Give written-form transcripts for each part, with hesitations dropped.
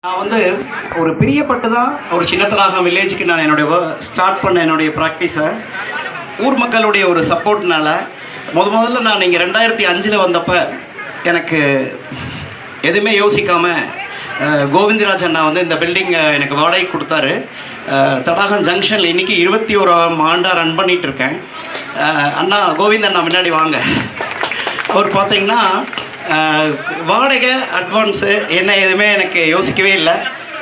நான் வந்து ஒரு பிரியப்பட்டு தான் ஒரு சின்னத்தனாகம் வில்லேஜுக்கு நான் ஸ்டார்ட் பண்ண என்னுடைய ப்ராக்டிஸை ஊர் மக்களுடைய ஒரு சப்போர்ட்னால முதல்ல நான் இங்கே 2005 வந்தப்போ எனக்கு எதுவுமே யோசிக்காமல் கோவிந்தராஜ் அண்ணா வந்து இந்த பில்டிங்கை எனக்கு வாடகை கொடுத்தாரு. தடாகம் ஜங்ஷனில் இன்றைக்கி 21ஆம் ஆண்டாக ரன் பண்ணிகிட்ருக்கேன். அண்ணா கோவிந்த் அண்ணா முன்னாடி வாங்க. அவர் பார்த்தீங்கன்னா வாடகை அட்வான்ஸு என்ன எதுவுமே எனக்கு யோசிக்கவே இல்லை.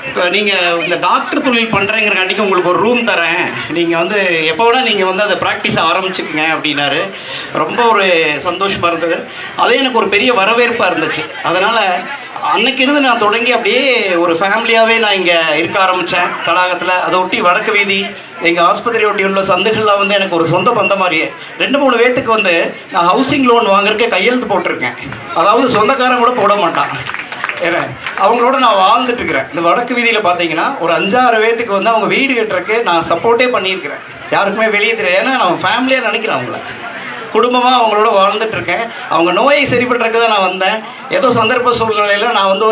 இப்போ நீங்கள் இந்த டாக்டர் தொழில் பண்ணுறேங்கிறக்காண்டிக்கு உங்களுக்கு ஒரு ரூம் தரேன், நீங்கள் வந்து எப்போ வேணால் நீங்கள் வந்து அதை ப்ராக்டிஸை ஆரம்பிச்சுக்குங்க அப்படின்னாரு. ரொம்ப ஒரு சந்தோஷமாக இருந்தது. அதே எனக்கு ஒரு பெரிய வரவேற்பாக இருந்துச்சு. அதனால் அன்னைக்கிருந்து நான் தொடங்கி அப்படியே ஒரு ஃபேமிலியாகவே நான் இங்கே இருக்க ஆரம்பித்தேன் தடாகத்தில். அதை ஒட்டி வடக்கு வீதி எங்கள் ஆஸ்பத்திரி ஒட்டி உள்ள சந்துகளில் வந்து எனக்கு ஒரு சொந்த பந்த மாதிரியே 2-3 பேர்த்துக்கு வந்து நான் ஹவுசிங் லோன் வாங்குறதுக்கே கையெழுத்து போட்டிருக்கேன். அதாவது சொந்தக்காரன் கூட போட மாட்டான். ஏன்னா அவங்களோட நான் வாழ்ந்துட்டுருக்கிறேன். இந்த வடக்கு வீதியில் பார்த்தீங்கன்னா ஒரு 5-6 பேர்த்துக்கு வந்து அவங்க வீடு கட்டுறதுக்கு நான் சப்போர்ட்டே பண்ணியிருக்கிறேன். யாருக்குமே வெளியே தெரியாது. ஏன்னா நான் ஃபேமிலியாக நினைக்கிறேன், அவங்கள குடும்பமாக அவங்களோட வாழ்ந்துட்டுருக்கேன். அவங்க நோயை சரி பண்ணுறதுக்கு தான் நான் வந்தேன். ஏதோ சந்தர்ப்ப சூழ்நிலையில் நான் வந்து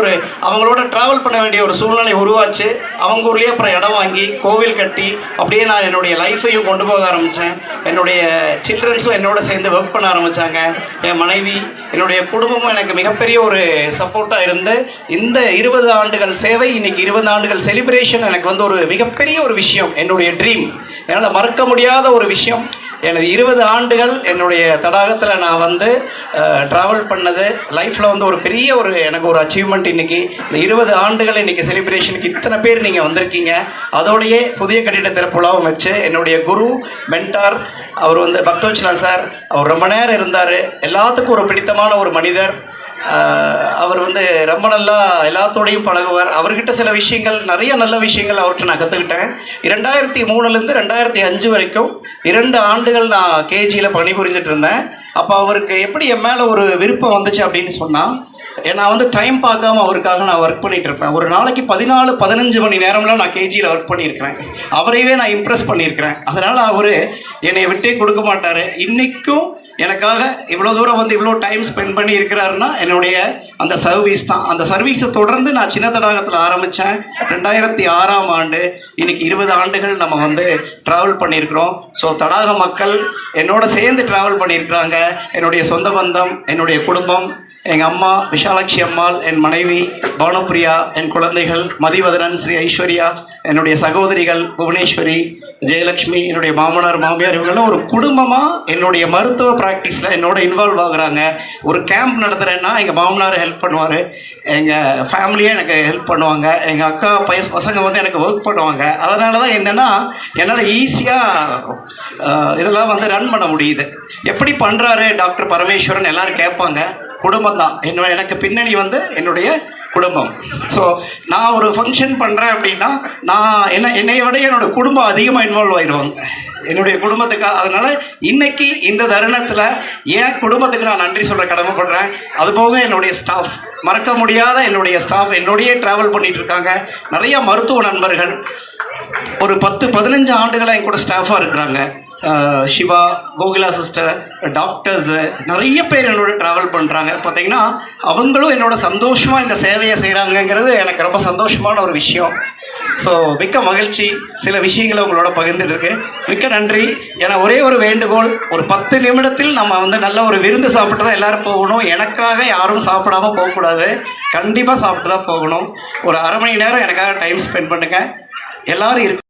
அவங்களோட ட்ராவல் பண்ண வேண்டிய ஒரு சூழ்நிலை உருவாச்சு. அவங்க ஊர்லேயே அப்புறம் இடம் வாங்கி கோவில் கட்டி அப்படியே நான் என்னுடைய லைஃப்பையும் கொண்டு போக ஆரம்பித்தேன். என்னுடைய சில்ட்ரன்ஸும் என்னோட சேர்ந்து ஒர்க் பண்ண ஆரம்பித்தாங்க. என் மனைவி, என்னுடைய குடும்பமும் எனக்கு மிகப்பெரிய ஒரு சப்போர்ட்டாக இருந்து இந்த 20 ஆண்டுகள் சேவை, இன்றைக்கி 20 ஆண்டுகள் செலிப்ரேஷன் எனக்கு வந்து ஒரு மிகப்பெரிய ஒரு விஷயம். என்னுடைய ட்ரீம், என்னால் மறக்க முடியாத ஒரு விஷயம். எனது 20 ஆண்டுகள் என்னுடைய தடாகத்தில் நான் வந்து ட்ராவல் பண்ணது லைஃப்பில் வந்து ஒரு பெரிய எனக்கு ஒரு அச்சீவ்மெண்ட். இன்றைக்கி இந்த 20 ஆண்டுகள் இன்றைக்கி செலிப்ரேஷனுக்கு இத்தனை பேர் நீங்கள் வந்திருக்கீங்க. அதோடையே புதிய கட்டிட திறப்புலாவும் வச்சு என்னுடைய குரு மென்டார் அவர் வந்து பக்தோச்சலா சார், அவர் ரொம்ப நேரம் இருந்தார். எல்லாத்துக்கும் ஒரு பிடித்தமான ஒரு மனிதர். அவர் வந்து ரொம்ப நல்லா எல்லாத்தோடையும் பழகுவார். அவர்கிட்ட சில விஷயங்கள், நிறைய நல்ல விஷயங்கள் அவர்கிட்ட நான் கற்றுக்கிட்டேன். 2003லேருந்து 2005 வரைக்கும் 2 ஆண்டுகள் நான் கேஜியில் பணிபுரிஞ்சிட்டு இருந்தேன். அப்போ அவருக்கு எப்படி என் மேலே ஒரு விருப்பம் வந்துச்சு அப்படின்னு சொன்னால், நான் வந்து டைம் பார்க்காம அவருக்காக நான் ஒர்க் பண்ணிகிட்டு இருப்பேன். ஒரு நாளைக்கு 14-15 மணி நேரம்லாம் நான் கேஜியில் ஒர்க் பண்ணியிருக்கிறேன். அவரையவே நான் இம்ப்ரெஸ் பண்ணியிருக்கிறேன். அதனால் அவர் என்னை விட்டே கொடுக்க மாட்டார். இன்றைக்கும் எனக்காக இவ்வளோ தூரம் வந்து இவ்வளோ டைம் ஸ்பெண்ட் பண்ணி இருக்கிறாருன்னா என்னுடைய அந்த சர்வீஸ் தான். அந்த சர்வீஸை தொடர்ந்து நான் சின்ன தடாகத்தில் ஆரம்பித்தேன் 2006ஆம் ஆண்டு. இன்றைக்கி 20 ஆண்டுகள் நம்ம வந்து ட்ராவல் பண்ணியிருக்கிறோம். ஸோ தடாக மக்கள் என்னோட சேர்ந்து ட்ராவல் பண்ணியிருக்கிறாங்க. என்னுடைய சொந்த பந்தம், என்னுடைய குடும்பம், எங்கள் அம்மா விஷாலாட்சி அம்மாள், என் மனைவி பானுப்பிரியா, என் குழந்தைகள் மதிவதனன், ஸ்ரீ ஐஸ்வர்யா, என்னுடைய சகோதரிகள் புவனேஸ்வரி, ஜெயலக்ஷ்மி, என்னுடைய மாமனார் மாமியார், இவங்கெல்லாம் ஒரு குடும்பமாக என்னுடைய மருத்துவ ப்ராக்டிஸில் என்னோட இன்வால்வ் ஆகுறாங்க. ஒரு கேம்ப் நடத்துகிறேன்னா எங்கள் மாமனார் ஹெல்ப் பண்ணுவார், எங்கள் ஃபேமிலியே எனக்கு ஹெல்ப் பண்ணுவாங்க, எங்கள் அக்கா பசங்க வந்து எனக்கு ஒர்க் பண்ணுவாங்க. அதனால தான் என்னென்னா என்னால் ஈஸியாக இதெல்லாம் வந்து ரன் பண்ண முடியுது. எப்படி பண்ணுறாரு டாக்டர் பரமேஸ்வரன் எல்லாரும் கேட்பாங்க. குடும்பம் தான் எனக்கு பின்னணி வந்து என்னுடைய குடும்பம். ஸோ நான் ஒரு ஃபங்க்ஷன் பண்ணுறேன் அப்படின்னா என்னை விட என்னோடய குடும்பம் அதிகமாக இன்வால்வ் ஆயிடுவாங்க என்னுடைய குடும்பத்துக்காக. அதனால் இன்றைக்கி இந்த தருணத்தில் என் குடும்பத்துக்கு நான் நன்றி சொல்ல கடமைப்படுறேன். அதுபோக என்னுடைய ஸ்டாஃப், மறக்க முடியாத என்னுடைய ஸ்டாஃப் என்னோடையே ட்ராவல் பண்ணிகிட்டு இருக்காங்க. நிறைய மருத்துவ நண்பர்கள் ஒரு 10-15 ஆண்டுகளாக என் கூட ஸ்டாஃபாக இருக்கிறாங்க. சிவா, கோகிலா சிஸ்டர், டாக்டர்ஸு, நிறைய பேர் என்னோட ட்ராவல் பண்ணுறாங்க. பார்த்திங்கன்னா அவங்களும் என்னோட சந்தோஷமாக இந்த சேவையை செய்கிறாங்கங்கிறது எனக்கு ரொம்ப சந்தோஷமான ஒரு விஷயம். ஸோ மிக்க மகிழ்ச்சி சில விஷயங்களை உங்களோட பகிர்ந்துருக்கு. மிக்க நன்றி. ஏன்னா ஒரே ஒரு வேண்டுகோள், ஒரு 10 நிமிடத்தில் நம்ம வந்து நல்ல ஒரு விருந்து சாப்பிட்டு தான் எல்லோரும் போகணும். எனக்காக யாரும் சாப்பிடாமல் போகக்கூடாது. கண்டிப்பாக சாப்பிட்டு தான் போகணும். ஒரு அரை மணி நேரம் எனக்காக டைம் ஸ்பெண்ட் பண்ணுங்கள். எல்லோரும்